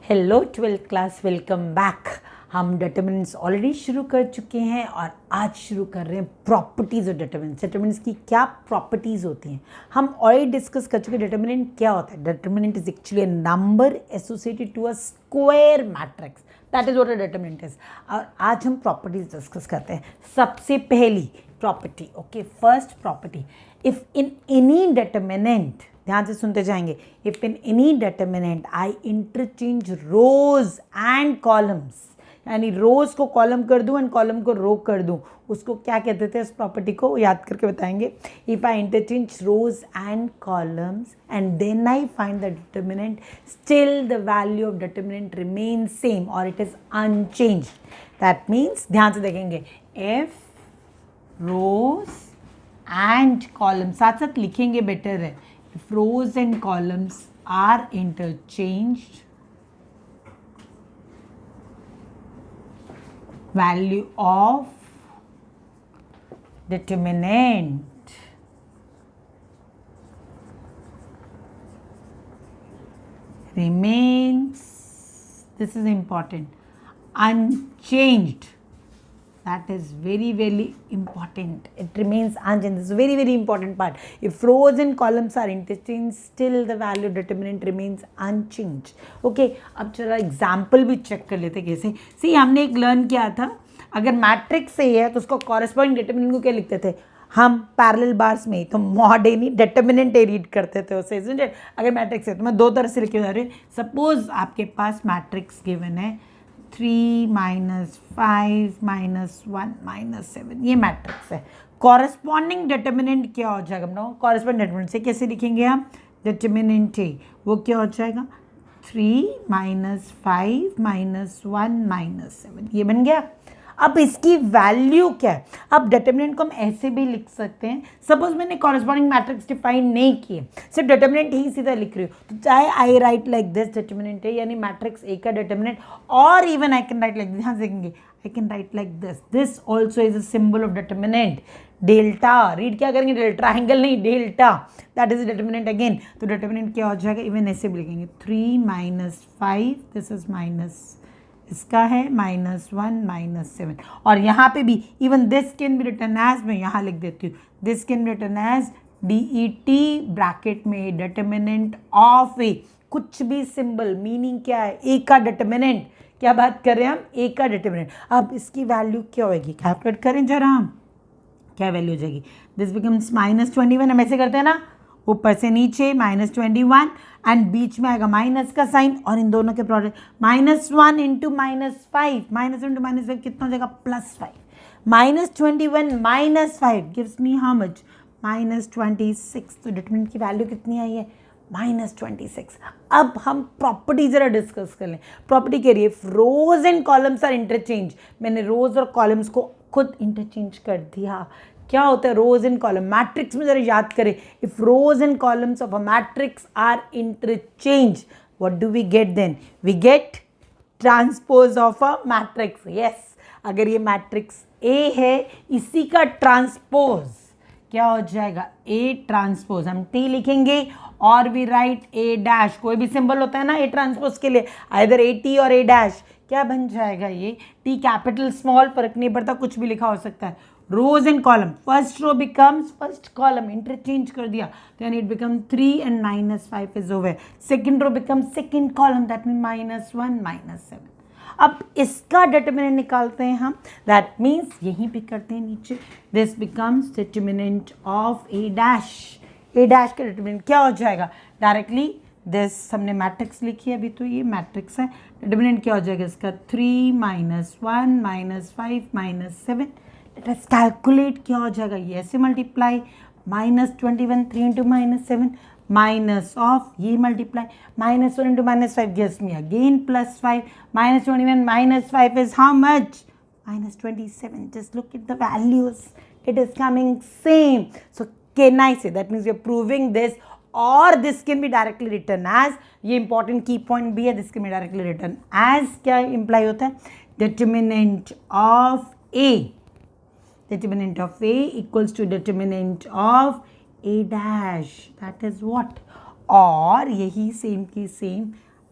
Hello 12th class, welcome back. हम determinants already शुरू कर चुके हैं और आज शुरू कर रहे हैं प्रॉपर्टीज़ ऑफ डिटर्मिनेंट्स। डिटर्मिनेंट्स की क्या प्रॉपर्टीज़ होती हैं हम ऑलरेडी डिस्कस कर चुके हैं। डिटर्मिनेंट क्या होता है? Determinant is actually a number associated to a square matrix, that is what a determinant is. और आज हम प्रॉपर्टीज डिस्कस करते हैं। सबसे पहली property, okay, first property, if in any determinant, ध्यान से सुनते जाएंगे, if in any determinant I interchange rows and columns, यानी रोज को कॉलम कर दूं एंड कॉलम को रो कर दूं, उसको क्या कहते थे? इस प्रॉपर्टी को याद करके बताएंगे। If I interchange rows and columns and then I find the determinant, still the value of determinant remain same और it is unchanged. That means, ध्यान से देखेंगे, इफ रोज एंड कॉलम, साथ साथ लिखेंगे, बेटर है। If rows and columns are interchanged, value of determinant remains, this is important, unchanged. That is very, very important. It remains unchanged. This is a very, very important part. If rows and columns are interchanged, still the value determinant remains unchanged. Okay, अब चलो example भी check कर लेते कैसे। सी, हमने एक learn किया था, अगर मैट्रिक्स सही है तो उसको कॉरेस्पॉन्डिंग डिटर्मिनेंट को क्या लिखते थे हम? पैरेलल बार्स में ही। तो मॉड ए नहीं, डिटर्मिनेंट ए रीड करते थे उसे, isn't it? अगर मैट्रिक्स है तो मैं दो तरह से लिखे जा रहे। सपोज आपके पास मैट्रिक्स गिवन है 3 -5 -1 -7, ये मैट्रिक्स है। कॉरेस्पॉन्डिंग डिटर्मिनेंट क्या हो जाएगा? हम कॉरेस्पॉन्डिंग डिटर्मिनेंट से कैसे लिखेंगे हम? डिटर्मिनेंट ए वो क्या हो जाएगा? 3 -5 -1 -7, ये बन गया। अब इसकी वैल्यू क्या है? अब डिटर्मिनेंट को हम ऐसे भी लिख सकते हैं। सपोज मैंने कॉरेस्पॉन्डिंग मैट्रिक्स डिफाइन नहीं किए, सिर्फ डिटर्मिनेंट ही सीधा लिख रही हूँ, तो चाहे आई राइट लाइक दिस डिटर्मिनेंट है, यानी मैट्रिक्स ए का डिटर्मिनेंट, और even I can write like, ध्यान देखेंगे, I can write like this, this also is a symbol of determinant. Delta read क्या करेंगे? डेल्टा, ट्राइंगल नहीं, delta, that is determinant again. तो डिटर्मिनेंट क्या हो जाएगा? इवन ऐसे भी लिखेंगे 3 -5, दिस इज माइनस, इसका है -1 -7, और यहाँ पे भी even this can be written as, मैं यहाँ लिख देती हूँ, this can be written as DET bracket में डिटर्मिनेंट ऑफ ए, कुछ भी सिंबल, मीनिंग क्या है? ए का डिटर्मिनेंट। क्या बात कर रहे हैं हम? ए का डिटर्मिनेंट। अब इसकी वैल्यू क्या होगी? कैलकुलेट करें जरा हम, क्या वैल्यू हो जाएगी? दिस बिकम्स -21, हम ऐसे करते हैं ना, ऊपर से नीचे -21 एंड बीच में आएगा माइनस का साइन, और इन दोनों के प्रोडक्ट -1 × -5, -1 × -5 कितना हो जाएगा? +5। -21 -5 गिव्स मी हाउ मच? -26। तो डिटर्मिनेंट की वैल्यू कितनी आई है? -26। अब हम प्रॉपर्टी जरा डिस्कस कर लें। प्रॉपर्टी कह रही है rows and columns are interchange, मैंने रोज और कॉलम्स को खुद इंटरचेंज कर दिया। क्या होता है रोज एंड कॉलम? मैट्रिक्स में जरा याद करें, if rows and columns of a matrix are interchange, what do we get then? We get transpose of a matrix. Yes, अगर ये मैट्रिक्स ए है, इसी का ट्रांसपोज क्या हो जाएगा? A transpose. हम टी लिखेंगे और वी राइट ए डैश, कोई भी सिंबल होता है ना ए ट्रांसपोज के लिए, आइदर ए टी और ए डैश, क्या बन जाएगा? ये टी कैपिटल स्मॉल, फर्क नहीं पड़ता, कुछ भी लिखा हो सकता है। Rows and column, first row becomes first column, interchange कर दिया, then it become 3 and -5 is over. Second row become second column, that mean -1 -7। अब इसका डिटर्मिनेंट निकालते हैं हम, दैट मीन्स यहीं पे करते हैं नीचे, this becomes determinant of A dash. A dash का डिटर्मिनेंट क्या हो जाएगा? डायरेक्टली दिस, हमने मैट्रिक्स लिखी है अभी, तो ये मैट्रिक्स है, डिटर्मिनेंट क्या हो जाएगा इसका? 3 -1 -5 -7। लेट अस कैलकुलेट, क्या हो जाएगा? ये ऐसे मल्टीप्लाई, -21 3 × -7 माइनस ऑफ ये multiply, -1 × -5 gives me again +5, -21 -5 is how much? -27. Just look at the values, it is coming same. So can I say, that means we are proving this, or this can be directly written as, ये important key point भी है, this can be directly written as, क्या imply होता है? Determinant of A, determinant of A equals to determinant of A dash, that is what? और यही same की same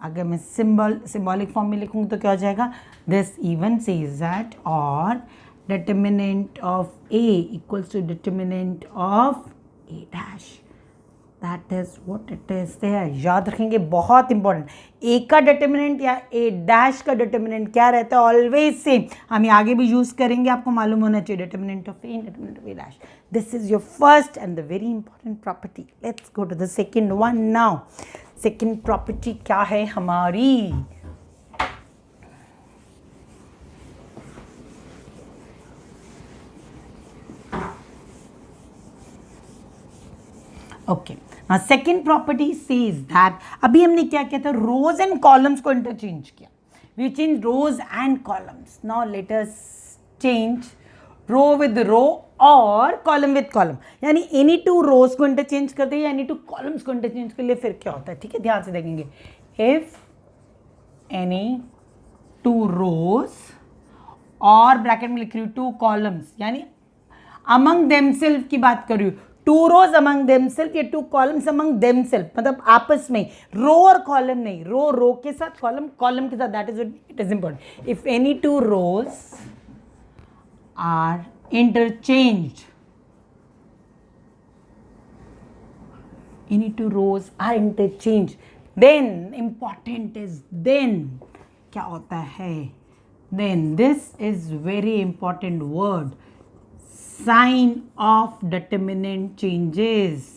अगर मैं सिंबॉलिक फॉर्म में लिखूँ तो क्या हो जाएगा, दिस इवन सेज दैट और determinant of A equals to determinant of A dash, that is what it is there. याद रखेंगे, बहुत इंपॉर्टेंट, ए का डिटर्मिनेंट या ए डैश का डिटर्मिनेंट क्या रहता है, ऑलवेज सेम। हम आगे भी यूज करेंगे, आपको मालूम होना चाहिए, determinant of A, determinant of A dash. This is your first and the very important property. Let's go to the second one now. Second property क्या है हमारी, okay. Second property says that, अभी हमने क्या किया था, रोज एंड कॉलम्स को interchange किया, we change rows and columns. Now let us change row with row और कॉलम विद कॉलम, यानी एनी टू रोज को इंटरचेंज कर दे या एनी टू कॉलम्स को इंटरचेंज कर ले, फिर क्या होता है, ठीक है, ध्यान से देखेंगे। इफ एनी टू रोज और ब्रैकेट में लिख रही हूँ टू कॉलम्स, यानी अमंग देमसेल्फ की बात कर रही हूँ, टू रोज अमंग देमसेल्फ या टू कॉलम्स अमंग देमसेल्फ, मतलब आपस में, रो और कॉलम नहीं, रो के साथ, कॉलम कॉलम के साथ, that is it is important. If any two rows are interchanged, any two rows are interchanged, then important is then क्या होता है, then this is very important word, sign of determinant changes,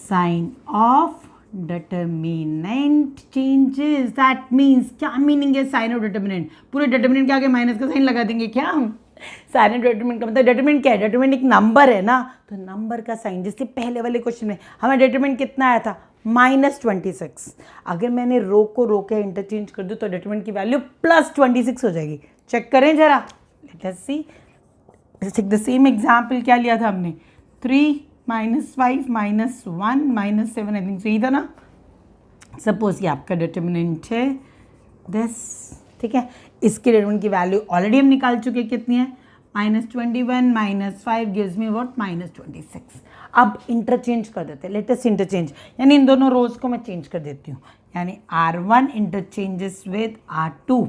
sign of determinant changes, that means क्या meaning है sign of determinant, पूरे determinant के आगे minus का sign लगा देंगे क्या हम, sign of determinant का मतलब determinant क्या है, determinant एक नंबर है ना, तो नंबर का साइन, जैसे पहले वाले क्वेश्चन में हमें determinant कितना आया था, -26, अगर मैंने रो को रो के इंटरचेंज कर दूँ तो determinant की वैल्यू +26 हो जाएगी। चेक करें जरा, let us see, take the same example, क्या लिया था हमने, 3 -5 -1 -7, आई थिंक सही था ना। सपोज ये आपका डिटर्मिनेंट है दिस, ठीक है, इसके डिटर्मिनेंट की वैल्यू ऑलरेडी हम निकाल चुके, कितनी है, -21 -5 गिव्स मी व्हाट, -26। अब इंटरचेंज कर देते हैं, लेटेस्ट इंटरचेंज, यानी इन दोनों रोज को मैं चेंज कर देती हूँ, यानी R1 इंटरचेंजेस विद R2,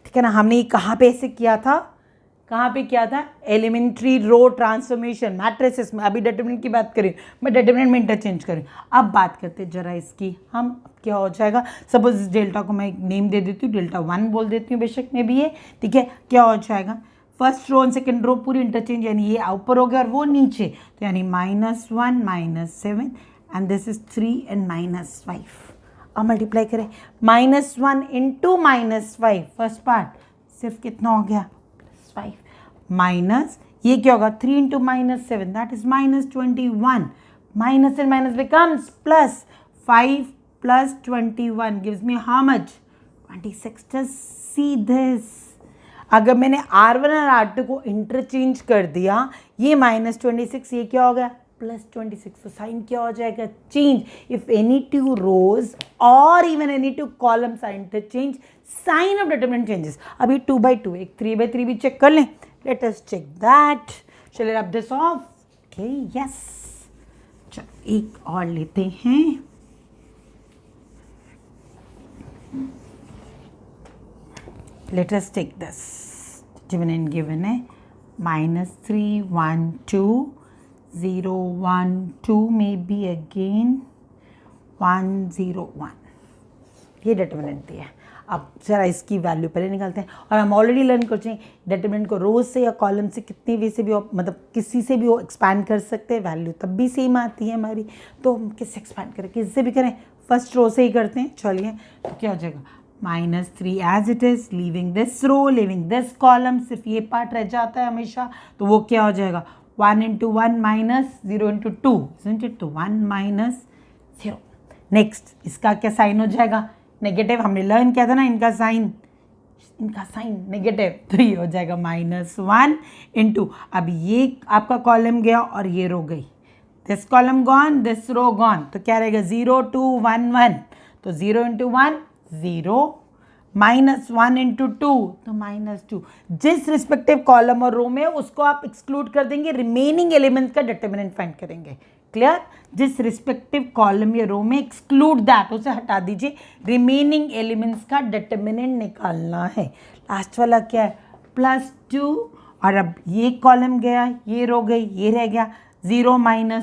ठीक है ना। हमने ये कहाँ पे ऐसे किया था, कहाँ पे किया था, एलिमेंट्री रो ट्रांसफॉर्मेशन मैट्रिसेस में। अभी डिटर्मिनेंट की बात करें, मैं डिटर्मिनेंट में इंटरचेंज करें। अब बात करते हैं जरा इसकी, हम क्या हो जाएगा, सपोज इस डेल्टा को मैं एक नेम दे देती हूँ, डेल्टा 1 बोल देती हूँ, बेशक में भी है, ठीक है। क्या हो जाएगा, first row and second row पूरी इंटरचेंज, यानी ये ऊपर हो गया और वो नीचे, तो यानी -1 -7 एंड दिस इज 3 एंड -5। अब मल्टीप्लाई करें, -1 इंटू -5, फर्स्ट पार्ट सिर्फ कितना हो गया, +5, माइनस ये क्या होगा, 3 into -7 that is -21, minus and minus becomes plus, 5 + 21 gives me how much, 26। Just see this, अगर मैंने R1 और R2 को इंटरचेंज कर दिया, ये -26, ये क्या हो गया, +26, तो साइन क्या हो जाएगा, change. If any two rows और even any two columns are interchange, sign of determinant changes. अभी 2/2, एक 3/3 भी चेक कर लें, let us check that, shall I rub this of, okay yes, चलो एक और लेते हैं, let us take this, given and given है -3 1 2 0 1 2 maybe again 1 0 1, ये डिटर्मिनेंट दिया है। अब जरा इसकी वैल्यू पहले निकालते हैं, और हम ऑलरेडी लर्न कर चुके हैं डिटर्मिनेंट को रोज से या कॉलम से कितनी वे से भी मतलब किसी से भी वो एक्सपैंड कर सकते हैं, वैल्यू तब भी सेम आती है हमारी, तो हम किससे एक्सपैंड करें, किससे भी करें, फर्स्ट रो से ही करते हैं। चलिए, तो क्या हो जाएगा, -3 as it is, leaving this row, leaving this column, सिर्फ ये पार्ट रह जाता है हमेशा, तो वो क्या हो जाएगा, 1 × 1 - 0 × 2, isn't it? तो 1 - 0। नेक्स्ट इसका क्या साइन हो जाएगा, नेगेटिव, हमने लर्न किया था ना इनका साइन नेगेटिव, तो ये हो जाएगा -1 × अब ये आपका कॉलम गया और ये रो गई, this column gone, this row gone, तो क्या रहेगा 0 2 1 1, तो 0 × 1 0, -1 × 2 तो -2, जिस रिस्पेक्टिव कॉलम और रो में उसको आप एक्सक्लूड कर देंगे, रिमेनिंग एलिमेंट्स का डिटर्मिनेंट फाइंड करेंगे, क्लियर? जिस रिस्पेक्टिव कॉलम या रो में एक्सक्लूड दैट, उसे हटा दीजिए, रिमेनिंग एलिमेंट्स का डिटर्मिनेंट निकालना है। लास्ट वाला क्या है? +2, और अब ये कॉलम गया, ये रो गई, ये रह गया 0 - 1,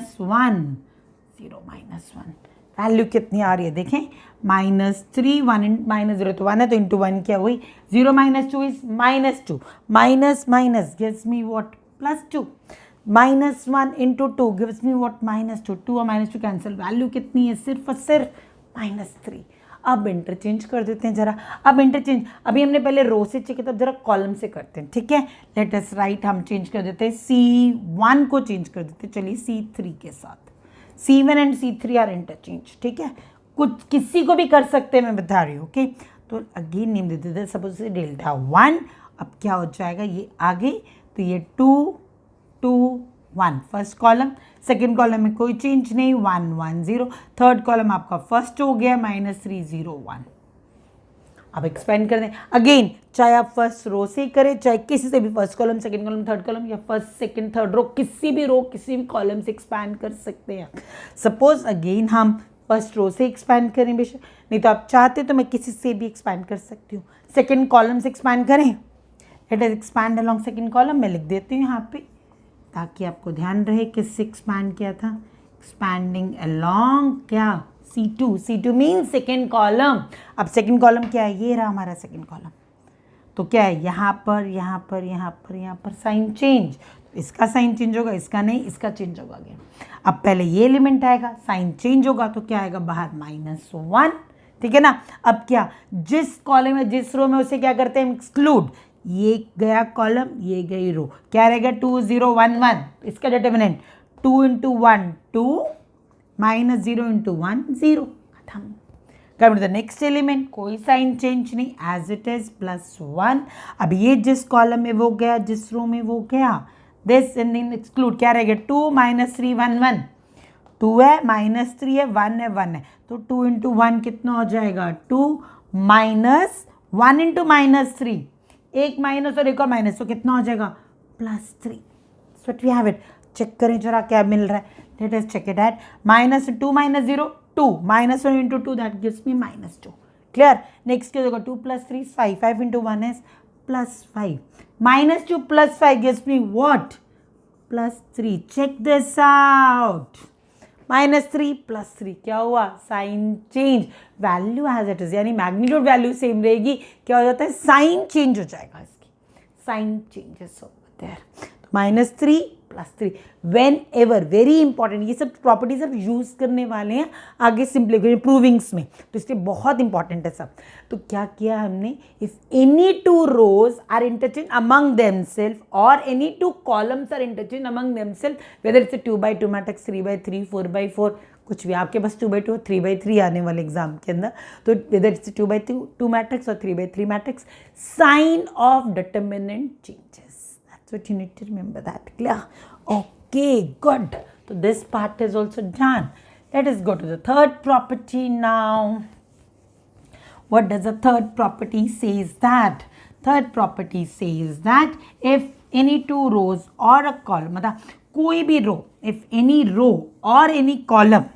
0 - 1, वैल्यू कितनी आ रही है देखें, -3, 1 -0 तो 1 है, तो इंटू 1 क्या हुई, 0 - 2 is -2, minus gives me what, +2, -1 into 2 gives me what, -2, 2 और -2 कैंसिल, वैल्यू कितनी है, सिर्फ और सिर्फ -3। अब इंटरचेंज कर देते हैं जरा, अब इंटरचेंज, अभी हमने पहले रो से चेक किया, तब जरा कॉलम से करते हैं, ठीक है? लेट अस राइट, हम चेंज कर देते हैं, C1 को चेंज कर देते हैं, चलिए C3 के साथ, C1 and C3 are interchange, ठीक है? कुछ किसी को भी कर सकते हैं, मैं बता रही हूँ, ओके? तो अगेन नेम दे देते हैं, सपोज से Δ1, अब क्या हो जाएगा, ये आगे, तो ये 2 2 1 फर्स्ट कॉलम, सेकेंड कॉलम में कोई चेंज नहीं, 1 1 0, थर्ड कॉलम आपका फर्स्ट हो गया, -3 0 1। अब एक्सपेंड कर दें अगेन, चाहे आप फर्स्ट रो से ही करें, चाहे किसी से भी, first column, second column, third column, या फर्स्ट सेकंड थर्ड रो, किसी भी रो, किसी भी कॉलम से एक्सपैंड कर सकते हैं। सपोज अगेन हम फर्स्ट रो से एक्सपैंड करें बेशक, नहीं तो आप चाहते तो मैं किसी से भी एक्सपैंड कर सकती हूँ। सेकंड कॉलम से एक्सपैंड करें, let us expand along second column, मैं लिख देती हूँ यहाँ पे ताकि आपको ध्यान रहे किससे एक्सपैंड किया था, एक्सपैंडिंग अलोंग क्या, C2, C2 means second column. अब सेकेंड कॉलम क्या है, ये रहा हमारा सेकेंड कॉलम, तो क्या है, यहाँ पर यहाँ पर यहाँ पर यहाँ पर साइन चेंज, इसका साइन चेंज होगा, इसका नहीं, इसका चेंज होगा अगेन। अब पहले ये एलिमेंट आएगा, साइन चेंज होगा, तो क्या आएगा बाहर, -1, ठीक है ना? अब क्या, जिस कॉलम में, जिस रो में, उसे क्या करते हैं, एक्सक्लूड, ये गया कॉलम, ये गई रो, क्या रहेगा, 2 0 1 1, इसका डिटर्मिनेंट 2 × 1 2, -0 × 1 0, खत्म। Come to the next element, कोई साइन चेंज नहीं, एज इट इज, +1। अब ये जिस कॉलम में वो गया, जिस रो में वो गया, दिस एंड देन एक्सक्लूड, क्या रहेगा, 2 -3 1 1, 2 है, -3 है, 1 है, 1 है, तो 2 × 1 कितना हो जाएगा, 2 -1 × -3, एक माइनस और एक और माइनस, तो कितना हो जाएगा, +3। So we have it, check करें जरा क्या मिल रहा है, let us check it at, -2 - 0 2, -1 × 2 that gives me -2, clear? Next क्या होगा, 2 + 3 5, 5 × 1 is +5, -2 + 5 gives me what, +3, check this out, -3 + 3 क्या हुआ, sign change, value as it is, यानी मैग्नीट्यूड वैल्यू सेम रहेगी, क्या हो जाता है, साइन चेंज हो जाएगा, इसकी sign changes over there, -3 + 3 whenever, very important, ये सब प्रॉपर्टी सब यूज करने वाले हैं आगे सिंप्लीफिकेशन प्रूविंग्स में, तो इसलिए बहुत इंपॉर्टेंट है सब। तो क्या किया हमने, if any two rows are interchange among themself और any two columns are interchange among themself, whether it's 2x2 matrix, 3x3, 4x4, कुछ भी, आपके पास 2x2 3x3 आने वाले एग्जाम के अंदर, तो वेदर इट्स 2x2 मैट्रिक्स और 3x3 matrix, sign of determinant changes, that's what you need to remember that, clear? Okay, good. So this part is also done. Let us go to the third property now. What does the third property says that? Third property says that if any two rows or a column, मतलब कोई भी रो, if any row or any column,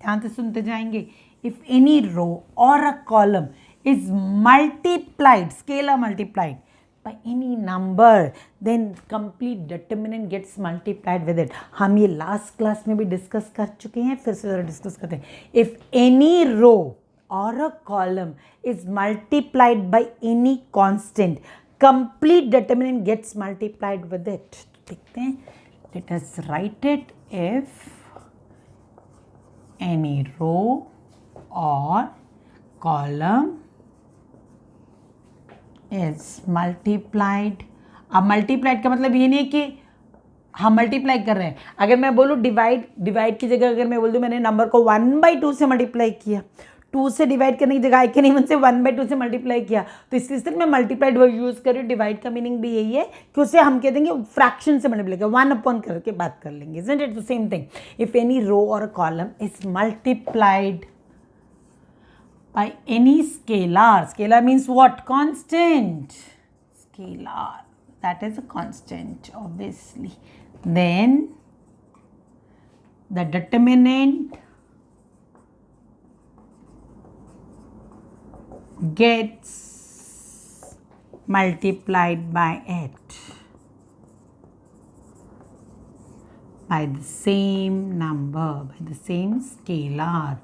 ध्यान से सुनते जाएंगे, if any row or a column is multiplied, scalar multiplied by any number, then complete determinant gets multiplied with it. हम ये last class में भी डिस्कस कर चुके हैं, फिर से डिस्कस करते हैं। इफ एनी रो और a column is multiplied by any constant, complete determinant gets multiplied with it. देखते हैं, let us write it. If any row or column is multiplied, अब मल्टीप्लाइड का मतलब ये नहीं है कि हम मल्टीप्लाई कर रहे हैं। अगर मैं बोलूँ डिवाइड की जगह अगर मैं बोल दूँ मैंने नंबर को 1/2 से मल्टीप्लाई किया, 2 से डिवाइड करने की जगह आई कैन इवन से 1/2 से मल्टीप्लाई किया, तो इस तरह मैं मल्टीप्लाइड वर्ड यूज कर रही हूँ। डिवाइड का मीनिंग भी यही है कि उसे हम कह देंगे फ्रैक्शन से मल्टीप्लाई कर, 1/, करके बात कर लेंगे। Isn't it the same thing? If any row और column is multiplied by any scalar, scalar means what? Constant, scalar, that is a constant obviously, then the determinant gets multiplied by it by the same number, by the same scalar,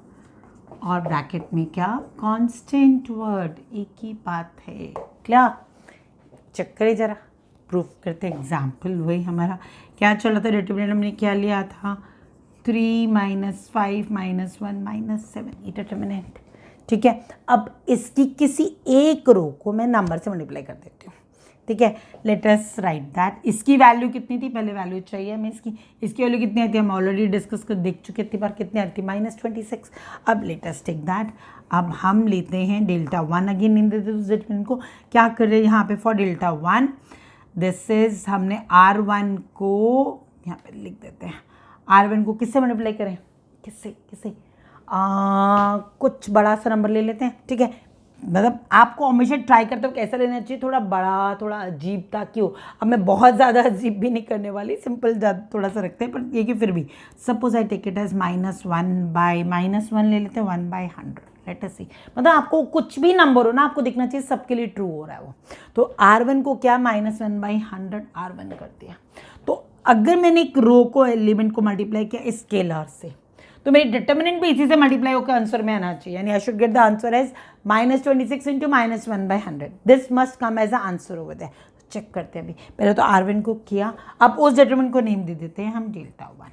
और bracket में क्या constant word, एक ही बात है। क्या check करें जरा, proof करते एग्जाम्पल। वही हमारा क्या चल रहा था, डिटरमिनेंट हमने क्या लिया था 3 - 5 - 1 - 7, ये डिटरमिनेंट। ठीक है, अब इसकी किसी एक रो को मैं नंबर से मल्टीप्लाई कर देती हूँ। ठीक है, लेट अस राइट दैट। इसकी वैल्यू कितनी थी, पहले वैल्यू चाहिए हमें इसकी वैल्यू कितनी आती है, हम ऑलरेडी डिस्कस कर देख चुके इतनी बार, कितनी आती है -26। अब लेट अस टेक दैट। अब हम लेते हैं डेल्टा 1, अगेन नेम देते हैं उस डिटरमिनेंट को। क्या कर रहे हैं यहाँ पे, फॉर डेल्टा 1 दिस इज, हमने R1 को यहाँ पे लिख देते हैं, R1 को किससे मल्टीप्लाई करें, किससे कुछ बड़ा सा नंबर ले लेते हैं। ठीक है, मतलब आपको हमेशा ट्राई करते हो कैसा लेना चाहिए, थोड़ा बड़ा, थोड़ा अजीब, ताकि हो। अब मैं बहुत ज़्यादा अजीब भी नहीं करने वाली, सिंपल थोड़ा सा रखते हैं, पर ये कि फिर भी suppose I take it as -1 ले लेते हैं 1/100। लेट अस सी, मतलब आपको कुछ भी नंबर हो ना, आपको दिखना चाहिए सबके लिए ट्रू हो रहा है वो। तो R1 को क्या -1/100 R1 कर दिया। तो अगर मैंने एक रो को, एलिमेंट को मल्टीप्लाई किया स्केलर से, तो मेरी डिटरमिनेंट भी इसी से मल्टीप्लाई होकर आंसर में आना चाहिए, यानी I should get the answer as -26 × -1/100। This must come as a answer over there. Check करते हैं अभी, पहले तो R1 को किया, अब उस डिटरमिनेंट को नेम दे देते हैं हम डेल्टा 1।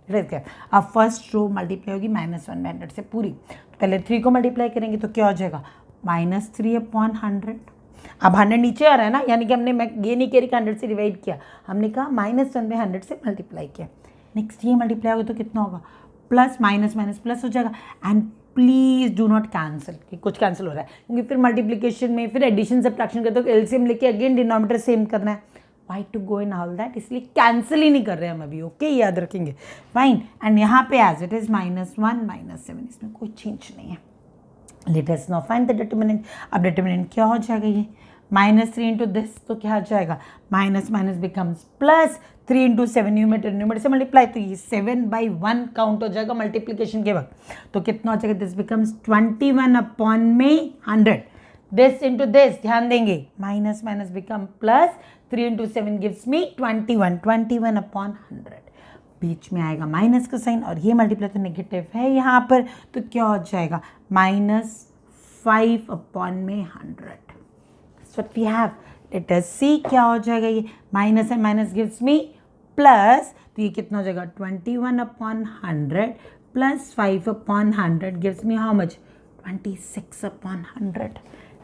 ठीक है, अब फर्स्ट रो मल्टीप्लाई होगी -1/100 से पूरी, तो पहले 3 को मल्टीप्लाई करेंगे तो क्या हो जाएगा -3/100। अब 100 नीचे आ रहा है ना, यानी कि हमने, मैं ये नहीं कह रही कि 100 से डिवाइड किया, हमने कहा -1/100 से मल्टीप्लाई किया। नेक्स्ट ये मल्टीप्लाई होगा तो कितना होगा, प्लस माइनस प्लस हो जाएगा। And please do not cancel, कि कुछ कैंसिल हो रहा है, क्योंकि फिर मल्टीप्लिकेशन में फिर एडिशन सब्ट्रैक्शन करते हो, एलसीएम लेके अगेन डिनोमिनेटर सेम करना है, why to go in all that, इसलिए कैंसिल ही नहीं कर रहे हैं हम अभी। ओके, याद रखेंगे, फाइन। एंड यहाँ पे एज इट इज -1 -7, इसमें कोई चेंज नहीं है। Let us now find the determinant. अब डिटरमिनेंट क्या हो जाएगा, ये -3 × दिस, तो क्या हो जाएगा, माइनस बिकम्स प्लस, 3 × 7 न्यूमरेटर से मल्टीप्लाई, तो ये 7/1 काउंट हो जाएगा मल्टीप्लिकेशन के वक्त। तो कितना हो जाएगा, this becomes 21/100। This into this, ध्यान देंगे, minus become plus, 3 × 7 gives me 21/100। बीच में आएगा माइनस का साइन, और ये मल्टीप्लाई तो नेगेटिव है यहाँ पर, तो क्या हो जाएगा -5/100। What we have, let us see क्या हो जाएगा, ये माइनस है, माइनस गिव्स मी प्लस, तो ये कितना हो जाएगा 21/100 plus 5/100 gives me how much 26/100।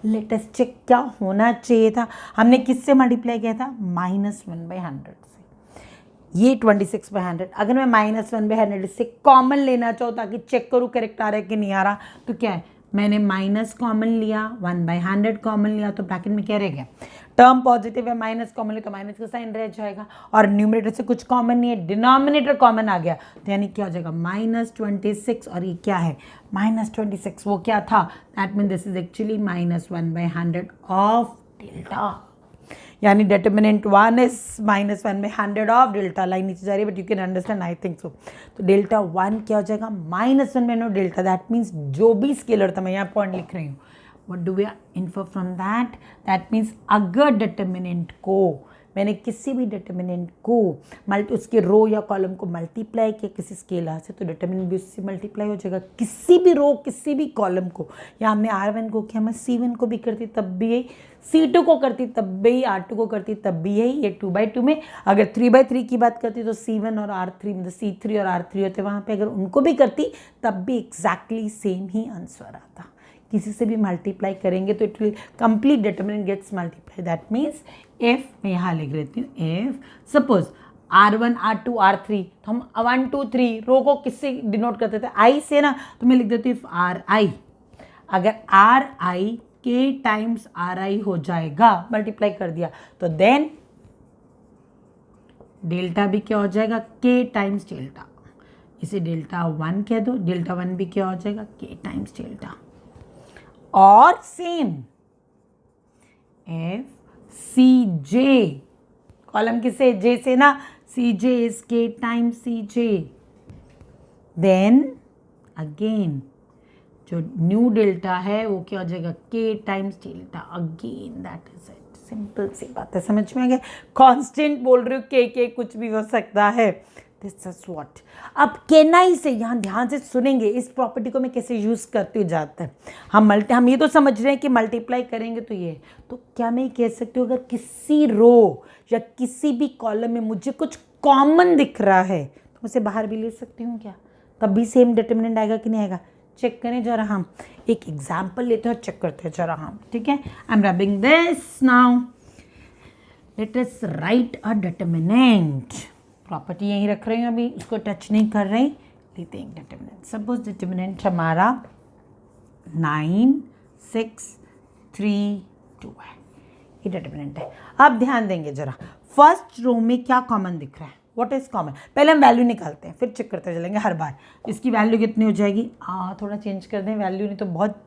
Let us check क्या होना चाहिए था, हमने किससे मल्टीप्लाई किया था, -1/100 से, ये 26/100। अगर मैं -1/100 से कॉमन लेना चाहूँ ताकि चेक करूँ करेक्ट आ रहा है कि नहीं आ रहा, तो क्या है, मैंने माइनस कॉमन लिया, 1/100 कॉमन लिया, तो ब्रैकेट में क्या रह गया, टर्म पॉजिटिव है, माइनस कॉमन लिया तो माइनस का साइन रह जाएगा, और न्यूमरेटर से कुछ कॉमन नहीं है, डिनोमिनेटर कॉमन आ गया, तो यानी क्या हो जाएगा -26, और ये क्या है -26, वो क्या था, that mean this is actually -1/100 of delta, यानी determinant 1 is -1/100 of delta. Line नीचे जा रही है, but you can understand, I think so. तो डेल्टा 1 क्या हो जाएगा, -1/100 डेल्टा, दैट मीन्स जो भी स्केलर था, मैं यहाँ पॉइंट लिख रही हूँ, what do we infer from that, that means अगर डिटरमिनेंट को, मैंने किसी भी डिटरमिनेंट को उसके रो या कॉलम को मल्टीप्लाई किया किसी स्केलर से, तो डिटरमिनेंट भी उससे मल्टीप्लाई हो जाएगा, किसी भी रो किसी भी कॉलम को। या हमने R1 को किया, मैं C1 को भी करती तब भी यही, C2 को करती तब भी यही, R2 को करती तब भी यही, ये 2/2 में। अगर 3/3 की बात करती तो C1 और R3, मतलब C3 और R3 होते वहाँ पे, अगर उनको भी करती तब भी एग्जैक्टली सेम ही आंसर आता। किसी से भी मल्टीप्लाई करेंगे तो it will complete determinant gets multiply, that means if, मैं यहाँ लिख लेती हूँ, if suppose R1 R2 R3, तो हम 1 2 3 रो को किससे डिनोट करते थे, I से ना, तो मैं लिख देती हूँ RI। अगर RI K टाइम्स RI हो जाएगा, मल्टीप्लाई कर दिया, तो देन डेल्टा भी क्या हो जाएगा, K टाइम्स डेल्टा, इसे डेल्टा 1 कह दो, डेल्टा 1 भी क्या हो जाएगा, K टाइम्स डेल्टा। और same F C J, column किससे, जे से ना, C J is K times C J, then again जो न्यू डेल्टा है वो क्या हो जाएगा, K times delta again, that is it. Simple सी बात है, समझ में आ गया। कांस्टेंट बोल रहे हो, के कुछ भी हो सकता है, दिस इज व्हाट। अब केनाई से यहाँ ध्यान से सुनेंगे, इस प्रॉपर्टी को मैं कैसे यूज़ करते हुए जाता है। हम ये तो समझ रहे हैं कि मल्टीप्लाई करेंगे तो ये, तो क्या मैं कह सकती हूँ अगर किसी रो या किसी भी कॉलम में मुझे कुछ कॉमन दिख रहा है तो उसे बाहर भी ले सकती हूँ क्या, तब भी सेम डिटर्मिनेंट आएगा कि नहीं आएगा। चेक करें जरा, हम एक एग्जाम्पल लेते हैं और चेक करते हैं जरा हम, ठीक है। I am rubbing this now, let us right a determinant. Property यहीं रख रही हूँ, अभी उसको टच नहीं कर रही, लेते हैं डिटर्मिनेंट। सपोज डिटर्मिनेंट हमारा 9 6 3 2 है, ये डिटर्मिनेंट है। अब ध्यान देंगे जरा, फर्स्ट रो में क्या कॉमन दिख रहा है, व्हाट इज कॉमन। पहले हम वैल्यू निकालते हैं, फिर चेक करते चलेंगे हर बार इसकी वैल्यू कितनी हो जाएगी। थोड़ा चेंज कर दें वैल्यू, नहीं तो बहुत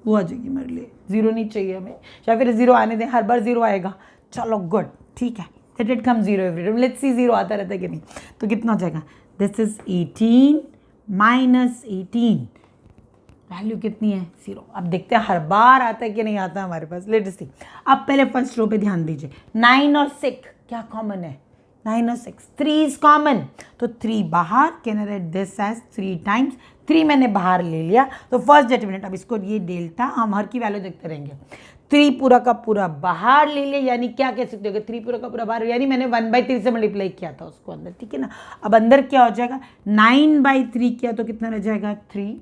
वो आ जाएगी मेरे लिए, जीरो नहीं चाहिए हमें, या फिर जीरो आने दें, हर बार जीरो आएगा। चलो गुड, ठीक है, let it come zero every time, let's see zero आता रहता है कि नहीं। तो कितना हो जाएगा, दिस इज 18 माइनस 18, वैल्यू कितनी है, जीरो। अब देखते हैं हर बार आता है कि नहीं आता हमारे पास, लेट्स सी। अब पहले फर्स्ट रो पे ध्यान दीजिए, 9 और 6 क्या कॉमन है, 9 और 6, 3 इज कॉमन, तो 3 बाहर, can write this as 3 times, 3 मैंने बाहर ले लिया, तो फर्स्ट डिटर्मिनेंट। अब इसको ये डेल्टा हम हर की वैल्यू देखते रहेंगे, 3 पूरा का पूरा बाहर ले लिया, यानी क्या कह सकते हो, 3 पूरा का पूरा बाहर, यानी मैंने 1/3 से मल्टीप्लाई किया था उसको अंदर, ठीक है ना। अब अंदर क्या हो जाएगा, 9/3 किया तो कितना रह जाएगा 3,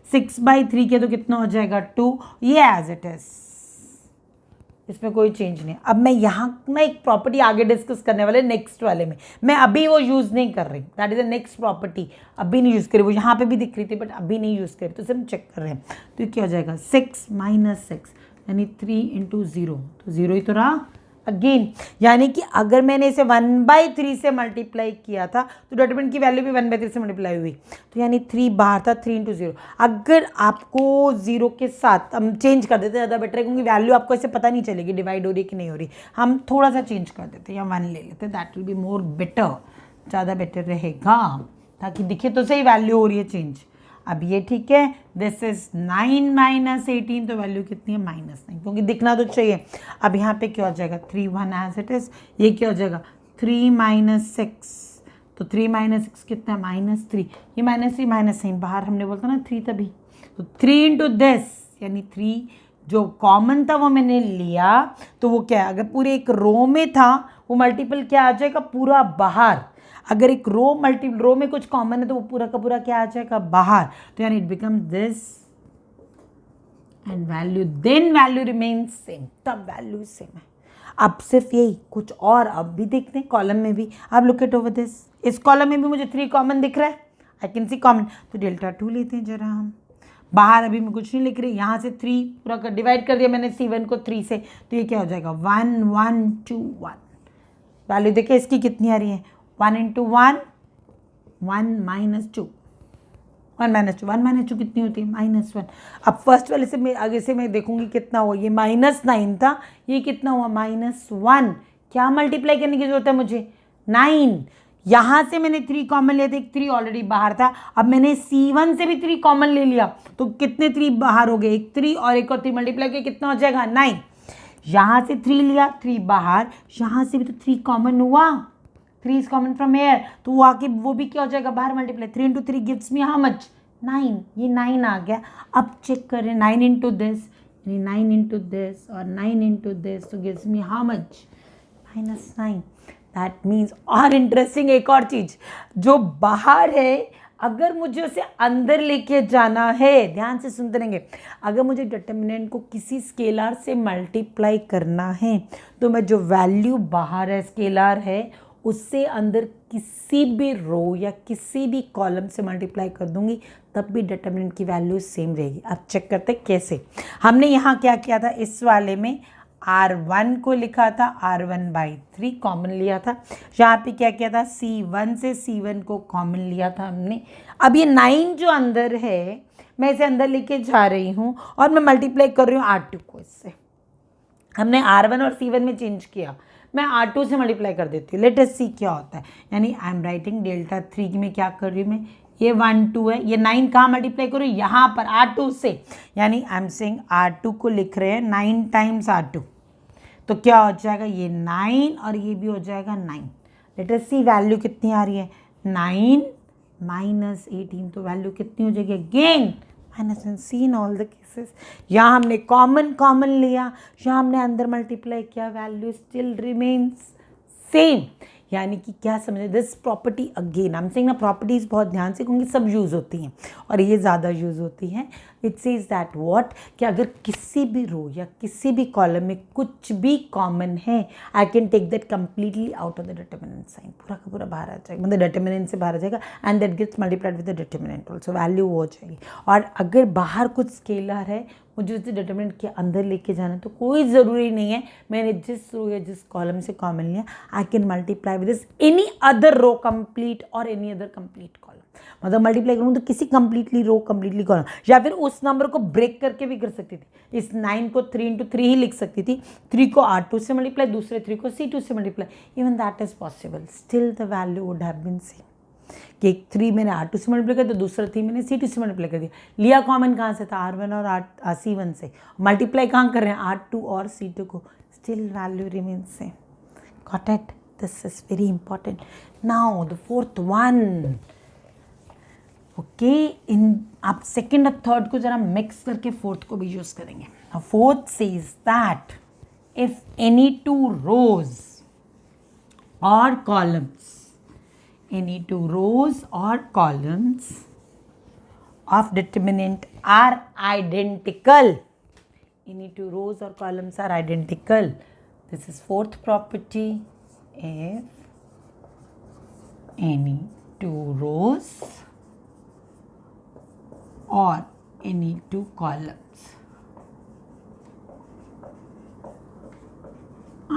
6/3 किया तो कितना हो जाएगा 2, ये एज इट इज, इसमें कोई चेंज नहीं। अब मैं यहाँ ना एक प्रॉपर्टी आगे डिस्कस करने वाले नेक्स्ट वाले में, मैं अभी वो यूज़ नहीं कर रही, that is the next property, अभी नहीं यूज़ करी, वो यहाँ पे भी दिख रही थी बट अभी नहीं यूज़ करी, तो सिर्फ हम चेक कर रहे हैं। तो ये क्या हो जाएगा, 6 - 6 यानी 3 × 0, तो 0 ही तो रहा अगेन, यानी कि अगर मैंने इसे 1/3 से मल्टीप्लाई किया था तो डिटरमिनेंट की वैल्यू भी 1/3 से मल्टीप्लाई हुई, तो यानी 3 बाहर था, 3 × 0। अगर आपको 0 के साथ हम चेंज कर देते ज़्यादा बेटर है, क्योंकि वैल्यू आपको ऐसे पता नहीं चलेगी डिवाइड हो रही है कि नहीं हो रही। हम थोड़ा सा चेंज कर देते या 1 ले लेते, that will be more better, ज़्यादा बेटर रहेगा, ताकि दिखे तो सही वैल्यू हो रही है चेंज। अब ये ठीक है, दिस इज 9 - 18, तो वैल्यू कितनी है -9, क्योंकि दिखना तो चाहिए। अब यहाँ पे क्या हो जाएगा 3 1 एज इट इज, ये क्या हो जाएगा 3 - 6, तो 3 - 6 कितना है -3, ये -3 -9 बाहर हमने बोलता ना 3 तभी, तो 3 × दिस यानी 3 जो कॉमन था वो मैंने लिया, तो वो क्या है, अगर पूरे एक रो में था वो मल्टीपल क्या आ जाएगा पूरा बाहर, अगर एक रो में कुछ कॉमन है तो वो पूरा का पूरा क्या आ जाएगा बाहर, तो यानी it become this and value, then value remains same, तब वैल्यू सेम है। अब सिर्फ यही, कुछ और अब भी देखते हैं कॉलम में भी। अब लुक एट ओवर दिस, इस कॉलम में भी मुझे 3 कॉमन दिख रहा है, आई कैन सी कॉमन, तो Δ2 लेते हैं जरा हम। बाहर अभी मैं कुछ नहीं लिख रही, यहाँ से 3 पूरा कर डिवाइड कर दिया मैंने C1 को 3 से, तो ये क्या हो जाएगा 1 1 2 1, वैल्यू देखिए इसकी कितनी आ रही है, 1 × 1 1 - 2, 1 - 2, 1 - 2 कितनी होती है -1। अब फर्स्ट वाले से मैं आगे से मैं देखूंगी कितना हुआ, ये -9 था, ये कितना हुआ -1, क्या मल्टीप्लाई करने की जरूरत है मुझे 9, यहाँ से मैंने 3 कॉमन लिए थे, एक 3 ऑलरेडी बाहर था, अब मैंने C1 से भी 3 कॉमन ले लिया, तो कितने 3 बाहर हो गए, एक 3 और एक और 3 मल्टीप्लाई किया कितना हो जाएगा 9, यहाँ से 3 लिया 3 बाहर, यहाँ से भी तो 3 कॉमन हुआ, 3 इज कॉमन फ्रॉम हेयर, तो वो आके वो भी क्या हो जाएगा बाहर multiply, 3 × 3 gives me how much 9, ये 9 आ गया। अब चेक करें 9 × दिस, 9 × दिस और 9 × दिस, तो gives me how much -9, that means, और इंटरेस्टिंग एक और चीज़, जो बाहर है अगर मुझे उसे अंदर लेके जाना है, ध्यान से सुनते रहेंगे, अगर मुझे डिटर्मिनेंट को किसी स्केलर से मल्टीप्लाई करना है तो मैं जो वैल्यू बाहर है स्केलर है उससे अंदर किसी भी रो या किसी भी कॉलम से मल्टीप्लाई कर दूंगी, तब भी डिटर्मिनेंट की वैल्यू सेम रहेगी। अब चेक करते हैं कैसे। हमने यहाँ क्या किया था, इस वाले में R1 को लिखा था R1/3 कॉमन लिया था, यहाँ पे क्या किया था C1 से C1 को कॉमन लिया था हमने। अब ये 9 जो अंदर है मैं इसे अंदर लेके जा रही हूँ और मैं मल्टीप्लाई कर रही हूँ R2 को, इससे हमने R1 और C1 में चेंज किया, मैं R2 से मल्टीप्लाई कर देती हूँ, लेट अस सी क्या होता है। यानी आई एम राइटिंग Δ3 में क्या कर रही हूँ मैं, ये 1 2 है, ये 9 कहाँ मल्टीप्लाई करो, यहाँ पर R2 से, यानी आई एम सेइंग R2 को लिख रहे हैं 9 टाइम्स R2, तो क्या हो जाएगा, ये 9 और ये भी हो जाएगा 9। लेट अस सी वैल्यू कितनी आ रही है, 9 माइनस 18, तो वैल्यू कितनी हो जाएगी, again minus 1। See in all the cases, यहाँ हमने कॉमन लिया, यहाँ हमने अंदर मल्टीप्लाई किया, वैल्यू स्टिल रिमेन्स सेम। यानी कि क्या समझे, this property again I am saying ना, प्रॉपर्टीज बहुत ध्यान से क्योंकि सब यूज़ होती हैं और ये ज़्यादा यूज़ होती हैं। इट सेज दैट व्हाट, कि अगर किसी भी रो या किसी भी कॉलम में कुछ भी कॉमन है, I can take that completely out of the determinant sign, पूरा का पूरा बाहर आ जाएगा, मतलब डिटर्मिनेंट से बाहर आ जाएगा, and that gets multiplied with the determinant also, value वो हो जाएगी। और अगर बाहर कुछ स्केलर है, मुझे उसे डिटर्मिनेंट के अंदर लेके जाना, तो कोई ज़रूरी नहीं है मैंने जिस रो या जिस कॉलम से कॉमन लिया, I can multiply with this any other row complete और एनी अदर कंप्लीट कॉलम। मतलब मल्टीप्लाई करूँ तो किसी कंप्लीटली रो कंप्लीटली कॉलम, या फिर उस नंबर को ब्रेक करके भी कर सकती थी। इस 9 को 3 into 3 ही लिख सकती थी, 3 को R2 से मल्टीप्लाई, दूसरे 3 को C2 से multiply, even that is possible, still the value would have been same. कि एक 3 मैंने R2 से मल्टीप्लाई कर दिया, दूसरा 3 मैंने C2 से मल्टीप्लाई कर दिया, लिया कॉमन कहाँ से था, R1 और C1 से, मल्टीप्लाई कहाँ कर रहे हैं, R2 और C2 को, still value remains same. Got it, this is very important. Now the fourth one, okay, इन आप सेकेंड और थर्ड को जरा मिक्स करके फोर्थ को भी यूज करेंगे। Fourth says that if any two rows or columns, any two rows or columns of determinant are identical, any two rows or columns are identical, this is fourth property, if any two rows or any two columns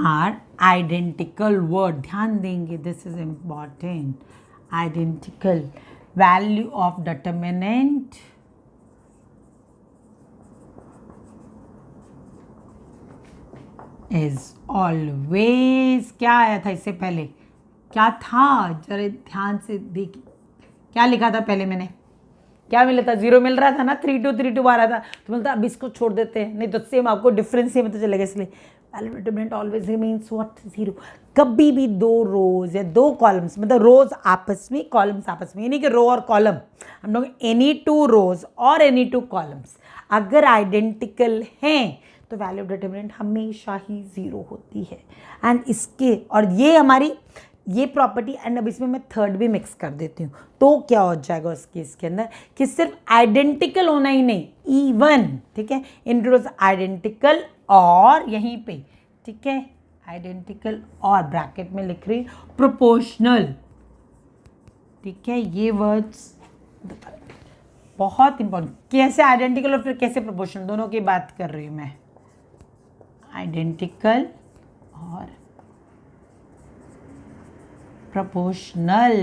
are identical, word ध्यान देंगे, this is important, identical, value of determinant is always, क्या आया था इससे पहले, क्या था, जरा ध्यान से देखिए, क्या लिखा था पहले मैंने, क्या मिला था, 0 मिल रहा था ना, 3 2 3 2 आ रहा था, तो बोलता अब इसको छोड़ देते हैं, नहीं तो सेम आपको डिफरेंस सेम तो चलेगा, इसलिए value determinant always remains what, 0। कभी भी दो रोज या दो कॉलम्स, मतलब रोज आपस में, कॉलम्स आपस में, यानी कि रो और कॉलम, हम लोग एनी टू रोज और एनी टू कॉलम्स अगर आइडेंटिकल हैं तो वैल्यू डिटरमिनेंट हमेशा ही 0 होती है। एंड इसके, और ये हमारी ये प्रॉपर्टी, एंड अब इसमें मैं थर्ड भी मिक्स कर देती हूँ, तो क्या हो जाएगा उस केस के अंदर कि सिर्फ आइडेंटिकल होना ही नहीं, इवन, ठीक है, इंट्रोज आइडेंटिकल और यहीं पे, ठीक है, आइडेंटिकल और ब्रैकेट में लिख रही प्रोपोर्शनल, ठीक है, ये वर्ड्स बहुत इंपॉर्टेंट, कैसे आइडेंटिकल और फिर कैसे प्रोपोर्शनल, दोनों की बात कर रही हूँ मैं, आइडेंटिकल और proportional,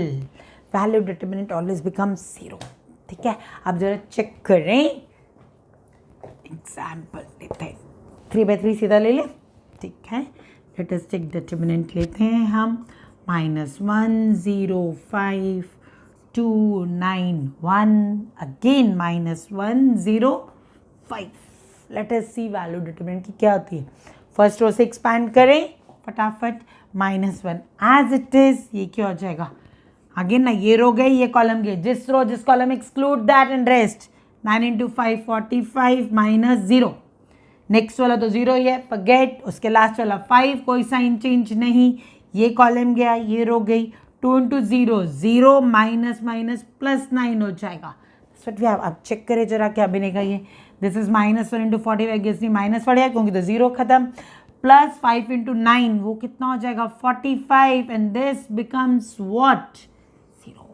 value determinant always becomes 0, ठीक है। अब जरा चेक करें, एग्जाम्पल लेते हैं, 3/3 सीधा ले लें, ठीक है, लेट अस चेक डिटरमिनेंट लेते हैं हम, -1 0 5 2 9 1, अगेन -1 0 5, लेट अस सी वैल्यू डिटरमिनेंट की क्या होती है। फर्स्ट रो से एक्सपैंड करें फटाफट, -1 एज इट इज, ये क्या हो जाएगा, अगेन ना, ये रो गई, ये कॉलम गई, जिस रो जिस column exclude that and rest, 9 into 5 45 -0, next वाला तो 0 ही है, फॉरगेट, उसके लास्ट वाला 5, कोई साइन चेंज नहीं, ये कॉलम गया, ये रो गई, 2 into 0 0 -+9 हो जाएगा। अब चेक करें जरा क्या बनेगा ये, this is -1 into 45 gives me -40 क्योंकि तो 0 खत्म, प्लस 5 into 9 वो कितना हो जाएगा 45, and this becomes what 0।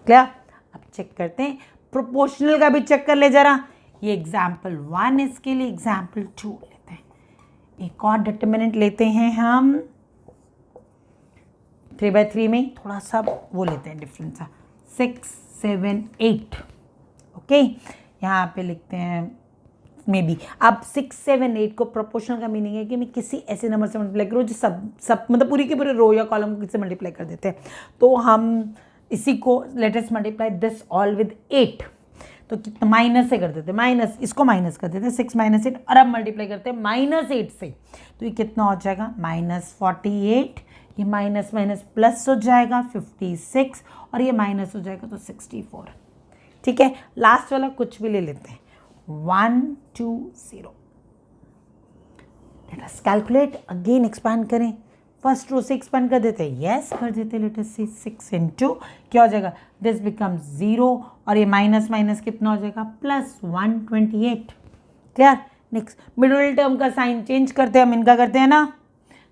Clear. अब चेक करते हैं, प्रोपोर्शनल का भी चेक कर ले जरा, ये एग्जाम्पल 1, इसके लिए एग्जाम्पल 2 लेते हैं, एक और डिटरमिनेंट लेते हैं हम 3/3 में, थोड़ा सा वो लेते हैं डिफरेंस सा, 6 7 8, ओके, यहाँ पे लिखते हैं मे बी। अब 6 7 8 को प्रोपोर्शनल का मीनिंग है कि मैं किसी ऐसे नंबर से मल्टीप्लाई करूँ जो सब मतलब पूरी के पूरे रो या कॉलम से मल्टीप्लाई कर देते हैं, तो हम इसी को let us multiply this all with 8, तो कितना माइनस से कर देते, माइनस इसको माइनस कर देते 6 - 8, और अब मल्टीप्लाई करते हैं -8 से, तो ये कितना हो जाएगा -48, ये माइनस माइनस प्लस हो जाएगा 56, और ये माइनस हो जाएगा तो 64। ठीक है, लास्ट वाला कुछ भी ले लेते हैं 1 2 0। Let us calculate, again expand करें, फर्स्ट रो से एक्सपांड कर देते हैं, यस कर देते हैं। लेट अस सी 6 इंटू क्या हो जाएगा, दिस बिकम्स 0, और ये माइनस माइनस कितना हो जाएगा +128। क्लियर। नेक्स्ट मिडिल टर्म का साइन चेंज करते हैं हम, इनका करते हैं ना,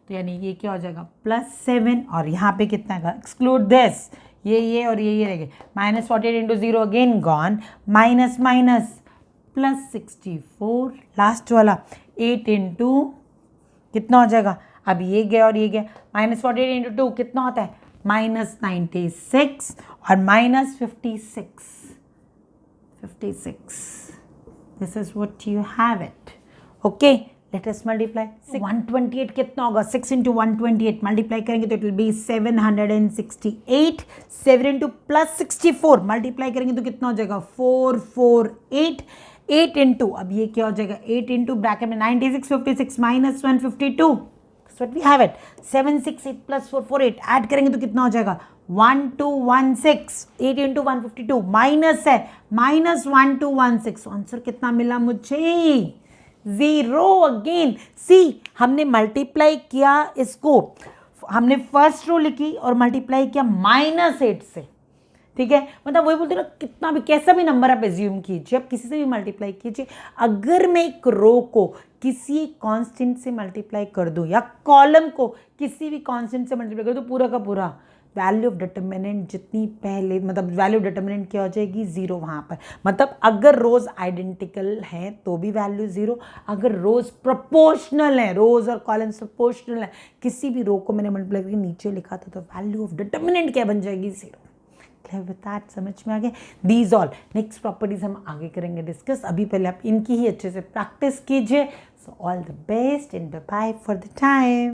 तो यानी ये क्या हो जाएगा +7, और यहाँ पे कितना है एक्सक्लूड दिस, ये और ये रहेंगे, -48 into 0 again gone, minus minus +64, last वाला 8 इंटू कितना हो जाएगा, अब ये गया और ये गया, -48 इंटू 2 कितना होता है -96, और -56, this is what you have it. Okay, let us multiply 128 कितना होगा, 6 इंटू 128 मल्टीप्लाई करेंगे तो it will be 768, 7 into +64 multiply करेंगे तो कितना हो जाएगा 448, 8 इंटू अब ये क्या हो जाएगा 8 इंटू ब्रैकेट में 96, 56 minus 152, what we have it 768 plus 448 add करेंगे तो कितना हो जाएगा 1216, 8 इंटू 152 माइनस है -1216, आंसर कितना मिला मुझे 0। अगेन सी हमने मल्टीप्लाई किया, इसको हमने फर्स्ट रो लिखी और मल्टीप्लाई किया -8 से। ठीक है, मतलब वही बोलते हैं ना, कितना भी कैसा भी नंबर आप एज्यूम कीजिए, आप किसी से भी मल्टीप्लाई कीजिए, अगर मैं एक रो को किसी कांस्टेंट से मल्टीप्लाई कर दूं या कॉलम को किसी भी कांस्टेंट से मल्टीप्लाई कर दूं, पूरा का पूरा वैल्यू ऑफ डिटर्मिनेंट जितनी पहले, मतलब वैल्यू ऑफ डिटर्मिनेंट क्या हो जाएगी 0 वहाँ पर। मतलब अगर रोज आइडेंटिकल हैं तो भी वैल्यू 0, अगर रोज प्रोपोर्शनल है, रोज और कॉलम्स प्रोपोर्शनल है, किसी भी रो को मैंने मल्टीप्लाई करके नीचे लिखा था तो वैल्यू ऑफ डिटर्मिनेंट क्या बन जाएगी 0। विद दैट समझ में आ गया। दीज ऑल नेक्स्ट प्रॉपर्टीज हम आगे करेंगे डिस्कस, अभी पहले आप इनकी ही अच्छे से प्रैक्टिस कीजिए। So all the best and bye for the time.